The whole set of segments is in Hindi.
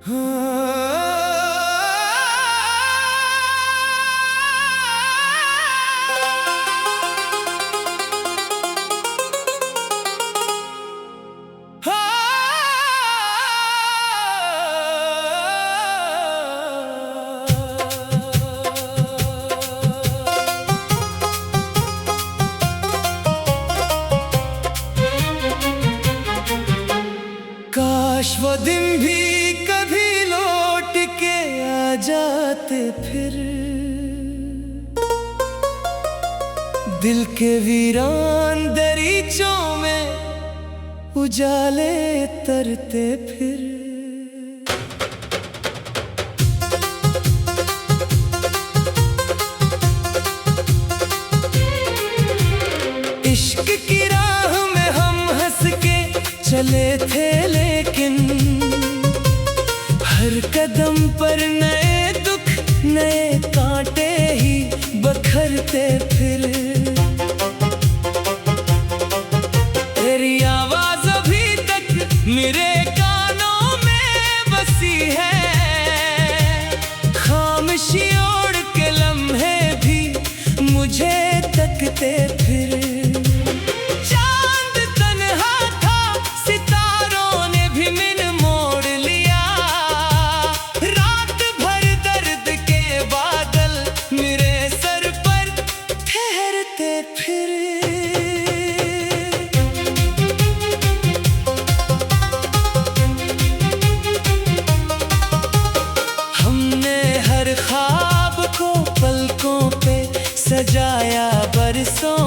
काश वो दिन भी कभी लौट के आ जाते फिर, दिल के वीरान दरीचों में उजाले तरते फिर। इश्क की राह में हम हंस के चले थे, लेकिन हर कदम पर नए दुख नए कांटे ही बखरते फिर। तेरी आवाज अभी तक मेरे कानों में बसी है, खामोशी ओढ़ के लम्हे भी मुझे तकते फिर। हमने हर ख्वाब को पलकों पे सजाया बरसों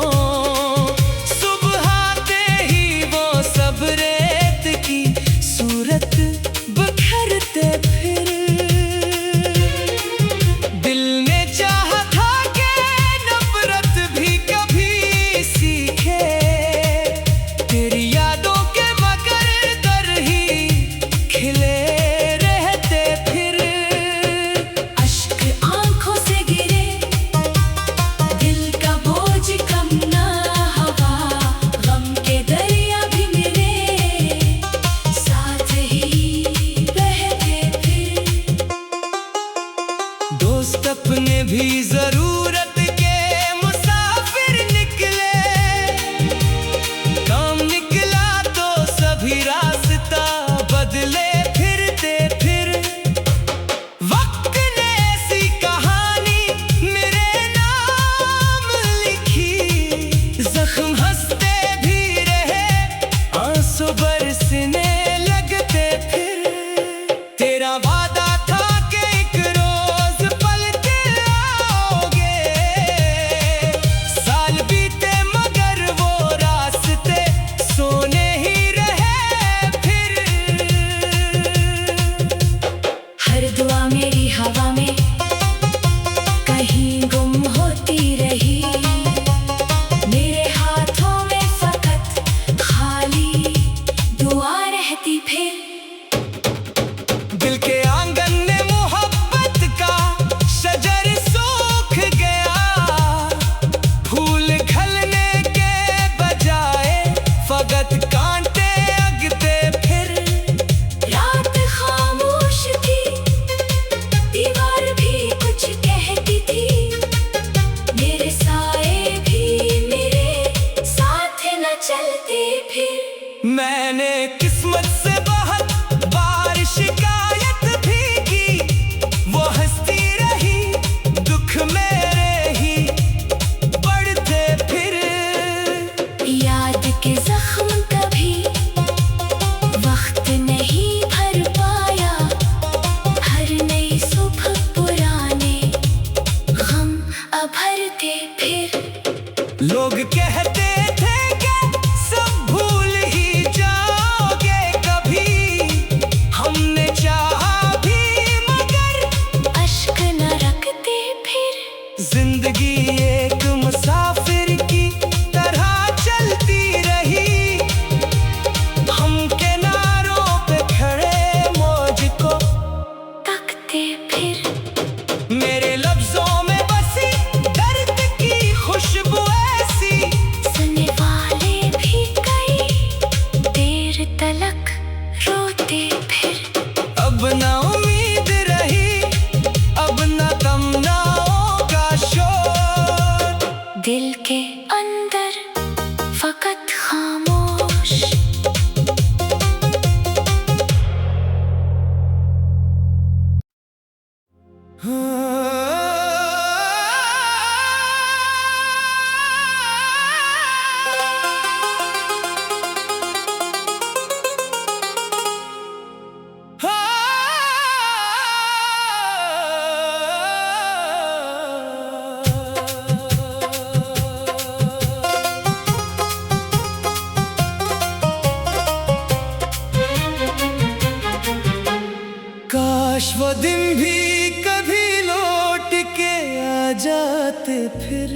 काश वो दिन भी कभी लौट के आ जाते फिर,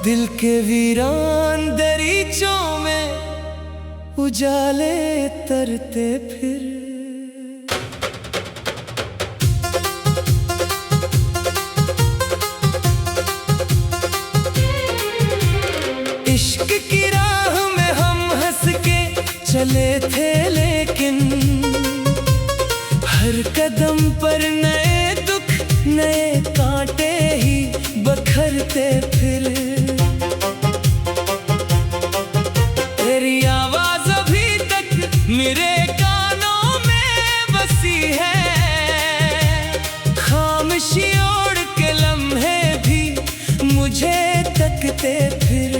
दिल के वीरान दरीचों में उजाले तरते फिर। इश्क की राह में हम हंस के चले थे, लेकिन हर कदम पर नए दुख नए कांटे ही बखरते फिर। तेरी आवाज अभी तक मेरे कानों में बसी है, खामोशी ओढ़ के लम्हे भी मुझे तकते फिर।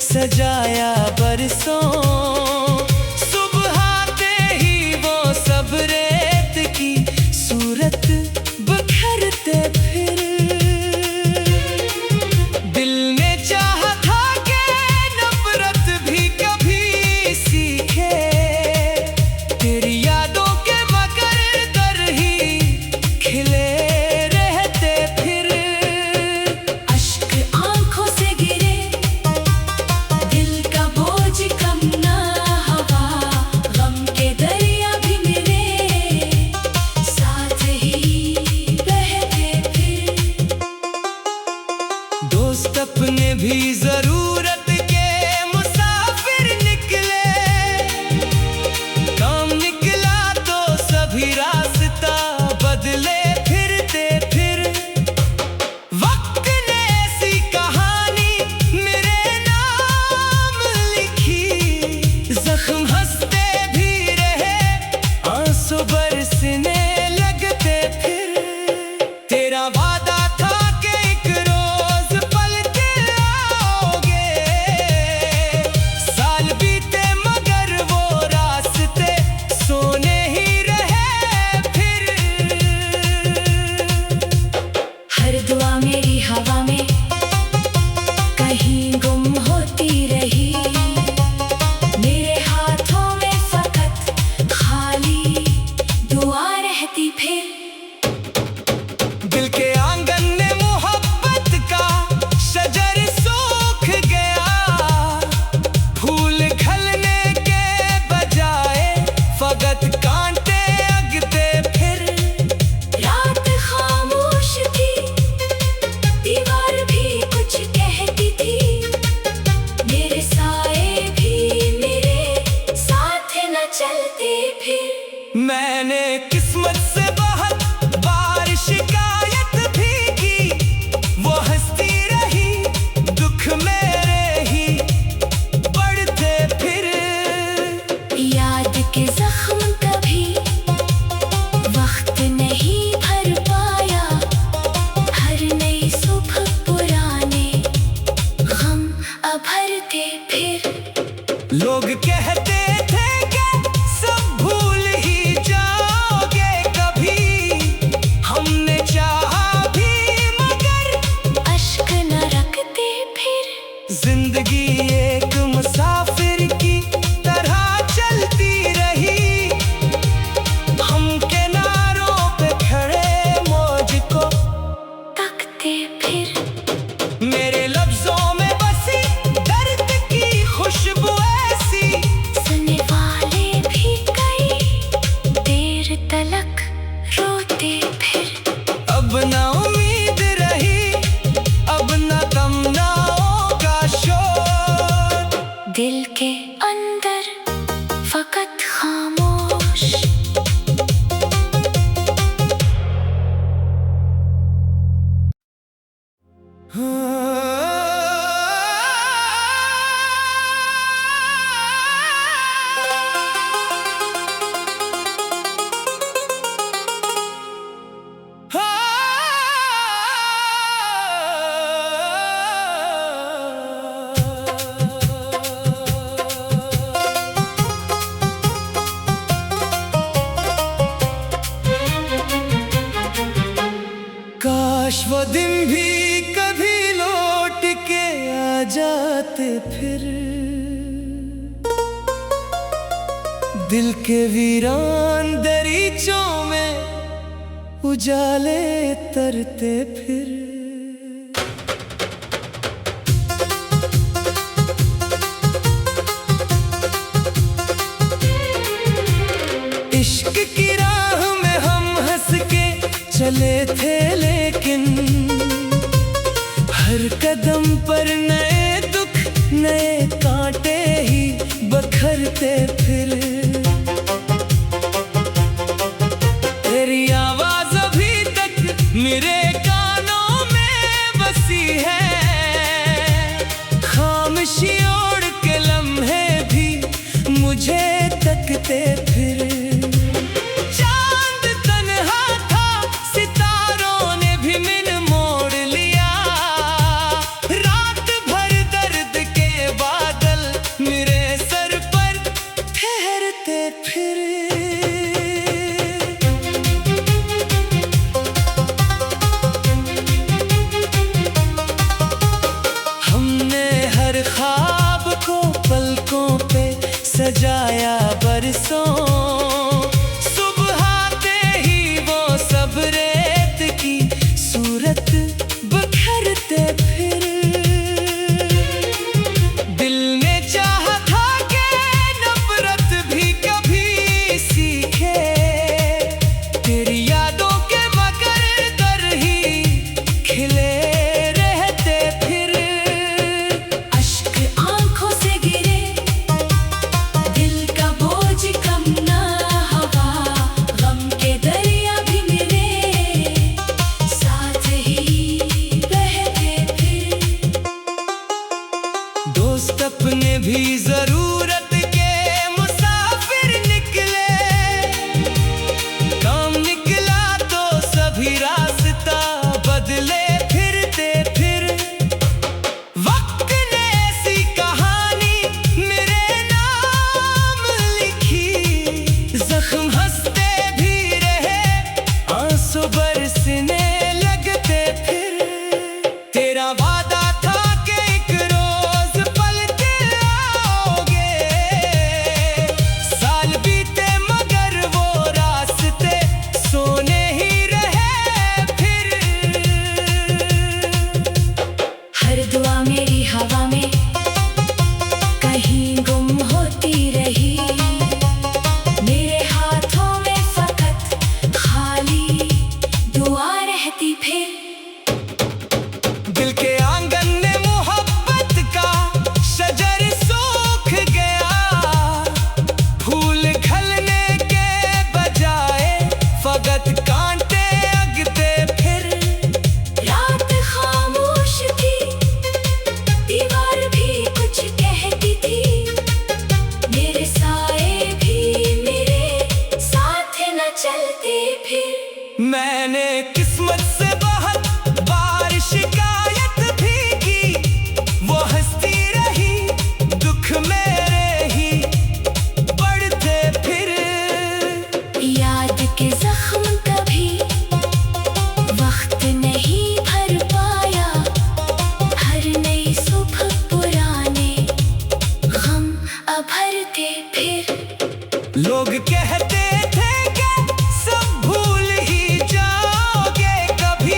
सजाया बरसों, सुबह आते ही वो सब रेत की सूरत बखरते फिर। दिल ने चाहा था कि नफरत भी कभी सीखे, तेरी यादों के मगर दर ही खिले रहते फिर। अश्क आंखों से गिरे, दोस्त अपने भी जरूरत के मुसाफिर निकले, काम निकला तो सभी रास्ता बदले फिरते फिर। वक्त ने ऐसी कहानी मेरे नाम लिखी, जख्म हंसते भी रहे आंसू बरसने लगते फिर। तेरा वादा था दुआ मेरी हवा में कहीं गुम होती रही, मेरे हाथों में फकत खाली दुआ रहती फिर। दिल के आंगन में मोहब्बत का शजर सूख गया, फूल खिलने के बजाय फकत कांटे अगते फिर। रात खामोश थी, दीवार भी कुछ कहती थी, मेरे साए भी मेरे साथ न चलते फिर। मैंने किस्मत से बहुत बार शिकायत भी की, वो हंसती रही दुख मेरे ही बढ़ते फिर। याद के जख्म कभी वक्त नहीं भर पाया, हर नई सुबह पुराने गम अभरते फिर। लोग कहते थे कि सब भूल ही जाओगे कभी, हमने चाहा भी मगर अश्क न रखते फिर। जिंदगी एक मुसाफिर की तरह चलती रही, हम किनारों पे खड़े मौज को तकते फिर। मेरे लफ्जों में बसी दर्द की खुशबू ऐसी, सुनने वाले भी कई देर तलक रोते फिर। अब ना उम्मीद रही, अब ना तमन्नाओं का शोर, दिल के अंदर फकत खामोश। दिन भी कभी लौट के आ जाते फिर, दिल के वीरान दरीचों में उजाले तरते फिर। इश्क की राह में हम हंस के चले थे, लेकिन हर कदम पर नए दुख नए कांटे ही बखरते फिर। तेरी आवाज अभी तक मेरे कानों में बसी है, खामोशी ओढ़ के लम्हे भी मुझे तकते फिर। सजाया बरसों, सुबह आते ही वो सब रेत की सूरत बखरते फिर। दिल ने चाहा था कि नफरत भी कभी सीखे, तेरी यादों के मगर दर ही खिले रहते फिर। अश्क आंखों से गिरे, दोस्त अपने भी जरूरत के मुसाफिर निकले, काम निकला तो सभी रास्ता बदले फिरते फिर। वक्त ने ऐसी कहानी मेरे नाम लिखी, जख्म हंसते भी रहे, आंसू बरसने लगते फिर। तेरा वादा दुआ मेरी हवा में कहीं गुम होती रही, मेरे हाथों में फकत खाली दुआ रहती फिर। दिल के आंगन में मोहब्बत का शजर सूख गया, फूल खिलने के बजाय फकत कांटे अगते फिर। रात खामोश थी, दीवार भी कुछ कहती थी, मेरे साए भी मेरे साथ न चलते फिर। मैंने किस्मत से बहुत बार शिकायत भी की, वो हंसती रही, दुख मेरे ही बढ़ते फिर। याद के जख्म कभी वक्त नहीं भर पाया, हर नई सुबह पुराने गम अभरते फिर। लोग कहते थे कि सब भूल ही जाओगे कभी,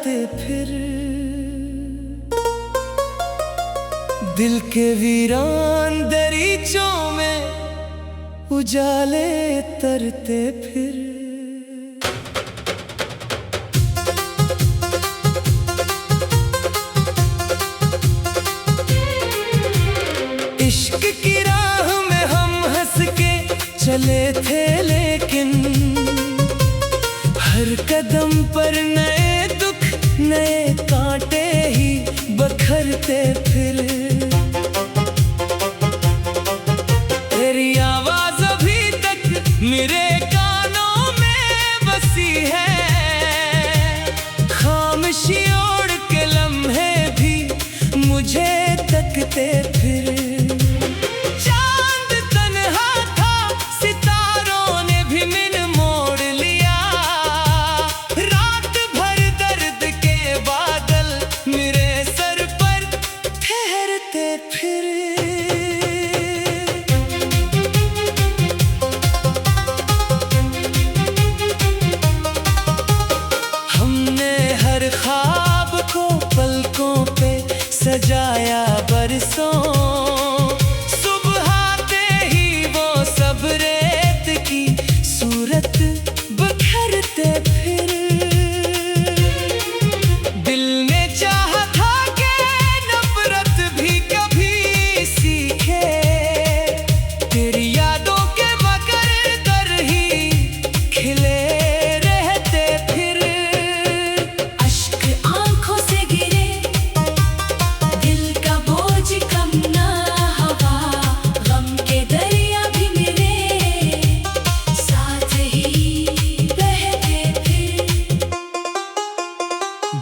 जाते फिर। दिल के वीरान दरीचों में उजाले तरते फिर। इश्क की राह में हम हंस के चले थे, लेकिन हर कदम पर नए दुख नए कांटे ही बखरते फिर। तेरी आवाज अभी तक मेरे कानों में बसी है, खामोशी ओढ़ के लम्हे भी मुझे तकते फिर। सजाया बरसों, सुबह आते ही वो सब रेत की सूरत बखरते फिर। दिल ने चाहा था कि नफरत भी कभी सीखे, तेरी यादों के मगर दर ही खिले रहते फिर। अश्क आंखों से गिरे,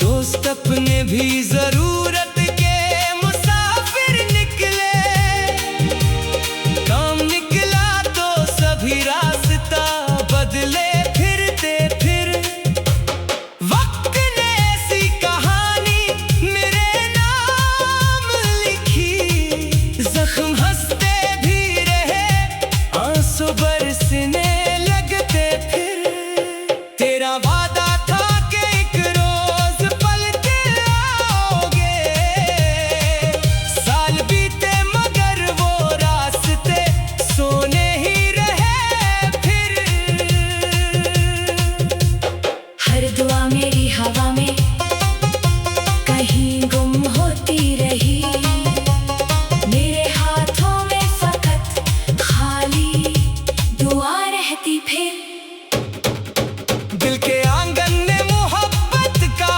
दोस्त अपने भी जरूरत के मुसाफिर निकले, काम निकला तो सभी रास्ता बदले फिरते फिर। वक्त ने ऐसी कहानी मेरे नाम लिखी, जख्म हंसते भी रहे, आंसू बरसने लगते फिर। तेरा वादा था कि एक रोज पलटे आओगे, साल बीते मगर वो रास्ते सोने ही रहे फिर। हर दुआ मेरी हवा में कहीं गुम होती रही, मेरे हाथों में फकत खाली दुआ रहती फिर। दिल के आंगन में मोहब्बत का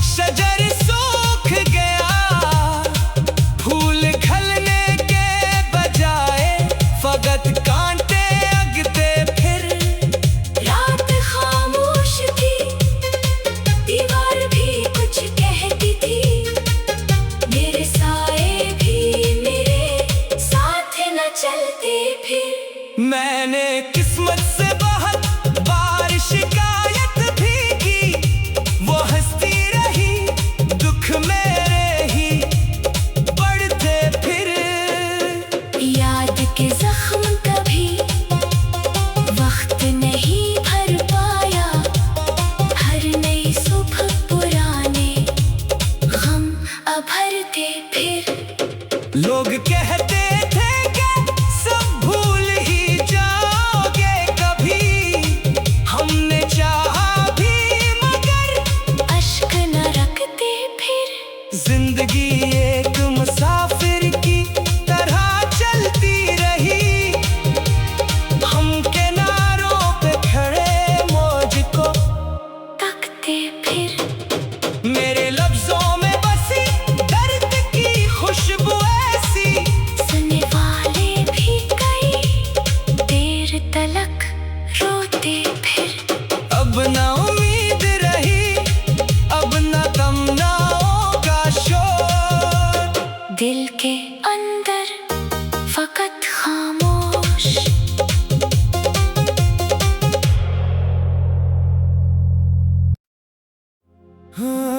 शजर सूख गया, फूल खिलने के बजाय फकत कांटे अगते फिर। रात खामोश थी, दीवार भी कुछ कहती थी, मेरे साए भी मेरे साथ न चलते फिर। मैंने किस्मत से बहुत बार शिकायत भी की, वो हंसती रही, दुख मेरे ही बढ़ते फिर। याद के जख्म कभी वक्त नहीं भर पाया, हर नई सुबह पुराने गम अभरते फिर। लोग कहते थे कि सब भूल ही जाओगे कभी, हमने चाहा भी मगर अश्क न रखते फिर। जिंदगी एक मुसाफिर की तरह चलती रही, हम किनारों पे खड़े मौज को तकते फिर। मेरे लफ्जों में बसी दर्द की खुशबू ऐसी, सुनने वाले भी कई देर तलक रोते फिर। अब ना उम्मीद रही, अब ना तमन्नाओं का शोर, दिल के अंदर फकत खामोश। हाँ।